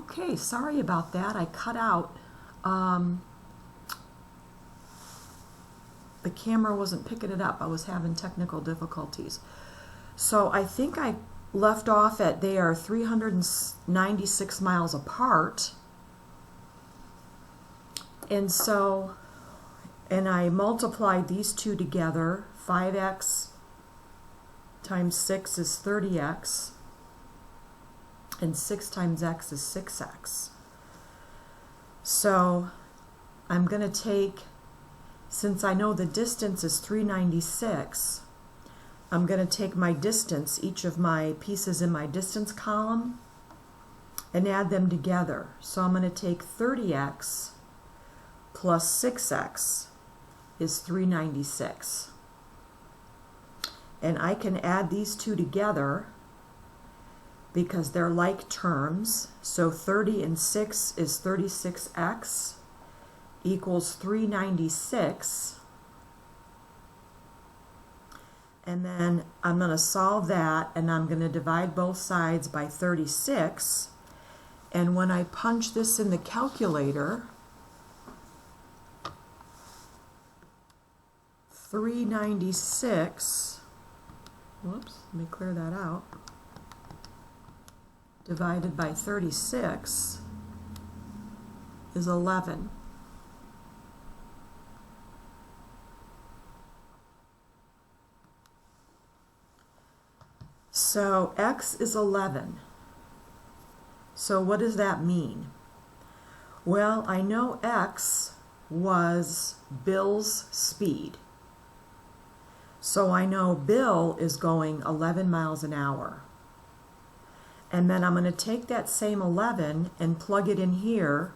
Okay, sorry about that. I cut out. The camera wasn't picking it up. I was having technical difficulties. So I think I left off at they are 396 miles apart. And I multiplied these two together. 5x times 6 is 30x. And 6 times x is 6x. So I'm going to take, since I know the distance is 396, I'm going to take my distance, each of my pieces in my distance column, and add them together. So I'm going to take 30x plus 6x is 396. And I can add these two together because they're like terms. So 30 and 6 is 36x equals 396. And then I'm going to solve that, and I'm going to divide both sides by 36. And when I punch this in the calculator, 396, whoops, let me clear that out, divided by 36 is 11. So x is 11. So what does that mean? Well, I know x was Bill's speed. So I know Bill is going 11 miles an hour. And then I'm going to take that same 11 and plug it in here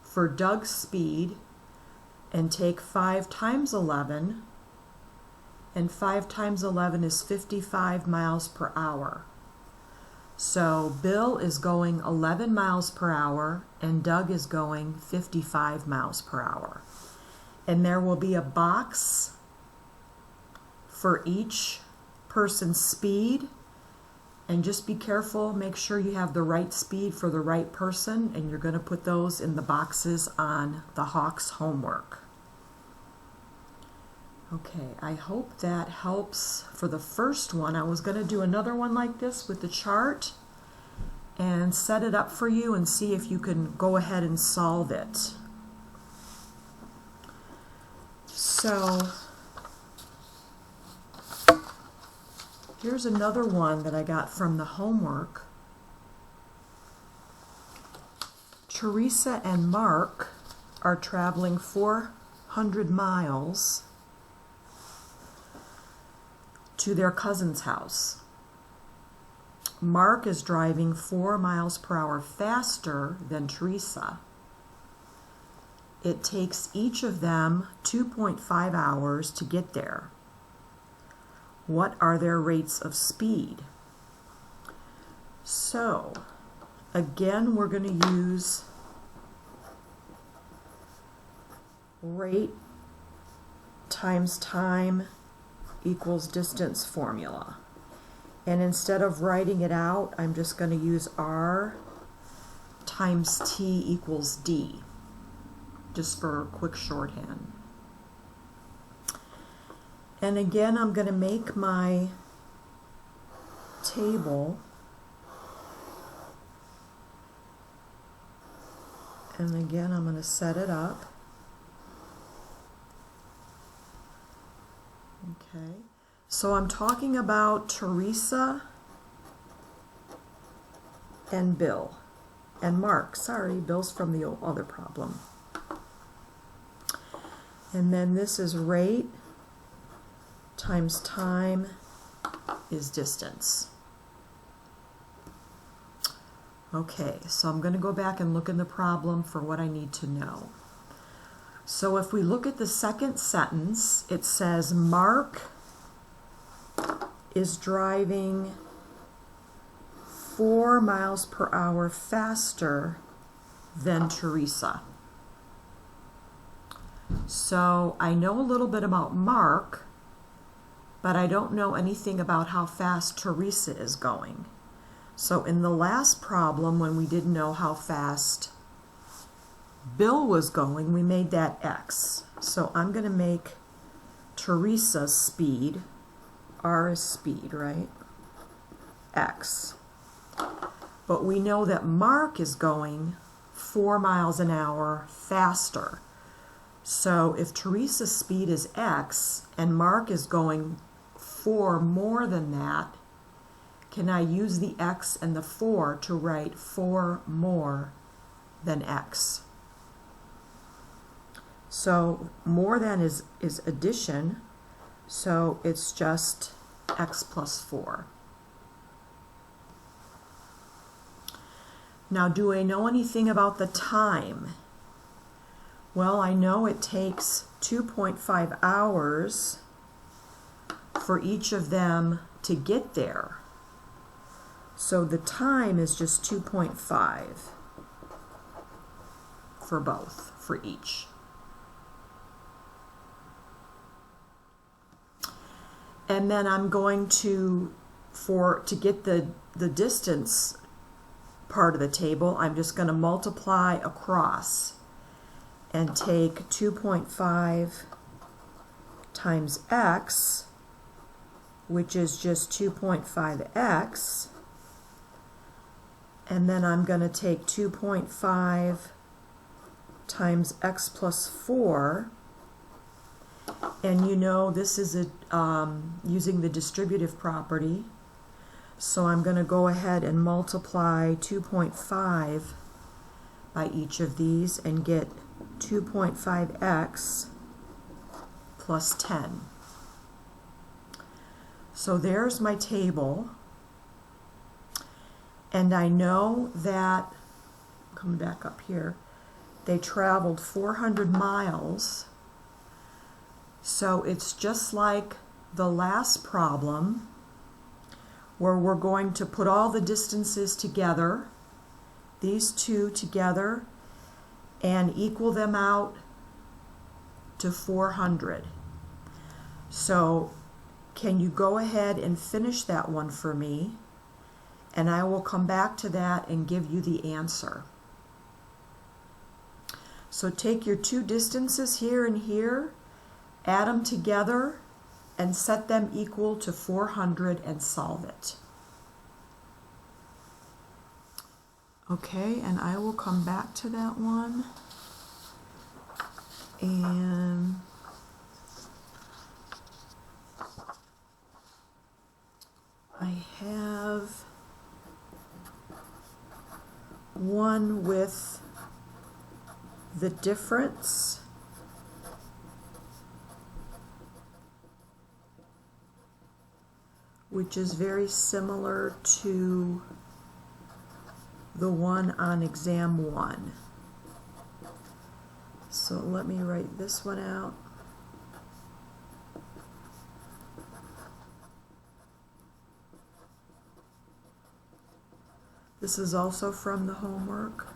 for Doug's speed and take 5 times 11, and 5 times 11 is 55 miles per hour. So Bill is going 11 miles per hour and Doug is going 55 miles per hour. And there will be a box for each person's speed. And just be careful, make sure you have the right speed for the right person, and you're going to put those in the boxes on the Hawks homework. Okay, I hope that helps for the first one. I was going to do another one like this with the chart and set it up for you and see if you can go ahead and solve it. So here's another one that I got from the homework. Teresa and Mark are traveling 400 miles to their cousin's house. Mark is driving 4 miles per hour faster than Teresa. It takes each of them 2.5 hours to get there. What are their rates of speed? So, again, we're going to use rate times time equals distance formula. And instead of writing it out, I'm just going to use R times T equals D, just for quick shorthand. And again, I'm going to make my table. And again, I'm going to set it up. Okay. So I'm talking about Teresa and Bill. And Mark. Sorry, Bill's from the other problem. And then this is rate times time is distance. Okay, so I'm going to go back and look in the problem for what I need to know. So if we look at the second sentence, it says Mark is driving 4 miles per hour faster than Teresa. So I know a little bit about Mark, but I don't know anything about how fast Teresa is going. So in the last problem, when we didn't know how fast Bill was going, we made that x. So I'm going to make Teresa's speed, R is speed, right? X. But we know that Mark is going 4 miles an hour faster. So if Teresa's speed is x and Mark is going 4 more than that, can I use the x and the 4 to write 4 more than x? So more than is addition, so it's just x plus 4. Now, do I know anything about the time? Well, I know it takes 2.5 hours for each of them to get there. So the time is just 2.5 for both, for each. And then I'm going to get the distance part of the table, I'm just going to multiply across and take 2.5 times x, which is just 2.5x, and then I'm going to take 2.5 times x plus 4, and you know this is using the distributive property, so I'm going to go ahead and multiply 2.5 by each of these and get 2.5x plus 10. So there's my table, and I know that, coming back up here, they traveled 400 miles, so it's just like the last problem where we're going to put all the distances together, these two together, and equal them out to 400. So can you go ahead and finish that one for me, and I will come back to that and give you the answer. So take your two distances here and here, add them together, and set them equal to 400 and solve it. Okay, and I will come back to that one. And I have one with the difference. Which is very similar to the one on exam 1. So let me write this one out. This is also from the homework.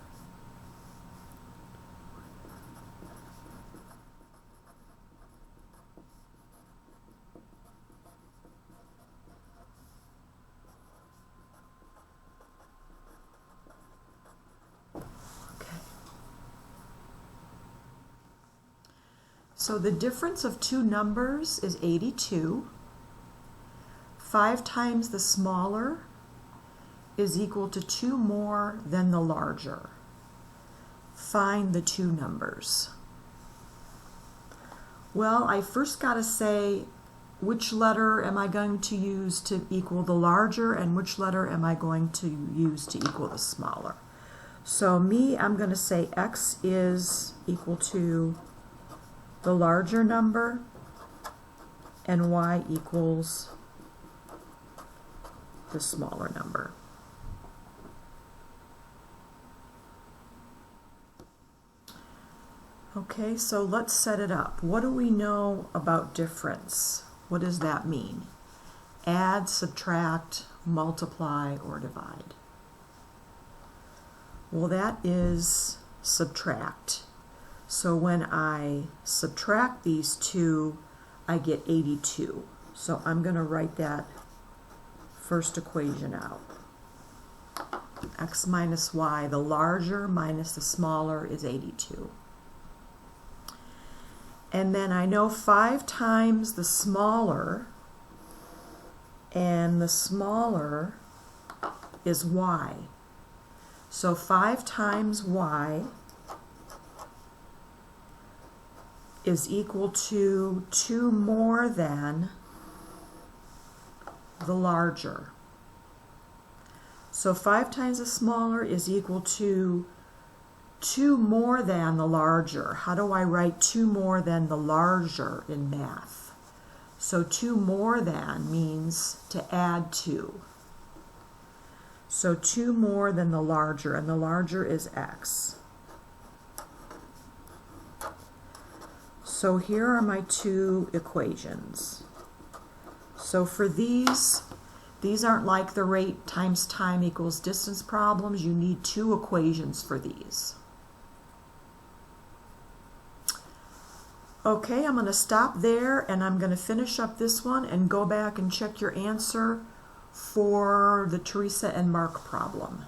So the difference of two numbers is 82. 5 times the smaller is equal to 2 more than the larger. Find the two numbers. Well, I first got to say which letter am I going to use to equal the larger and which letter am I going to use to equal the smaller. So I'm going to say x is equal to the larger number and y equals the smaller number. Okay, so let's set it up. What do we know about difference? What does that mean? Add, subtract, multiply, or divide. Well, that is subtract. So when I subtract these two, I get 82. So I'm going to write that first equation out. x minus y. The larger minus the smaller is 82. And then I know 5 times the smaller, and the smaller is y. So 5 times y is equal to 2 more than the larger. So 5 times the smaller is equal to 2 more than the larger. How do I write 2 more than the larger in math? So 2 more than means to add 2. So 2 more than the larger, and the larger is x. So here are my 2 equations. So for these aren't like the rate times time equals distance problems. You need 2 equations for these. Okay, I'm going to stop there, and I'm going to finish up this one and go back and check your answer for the Teresa and Mark problem.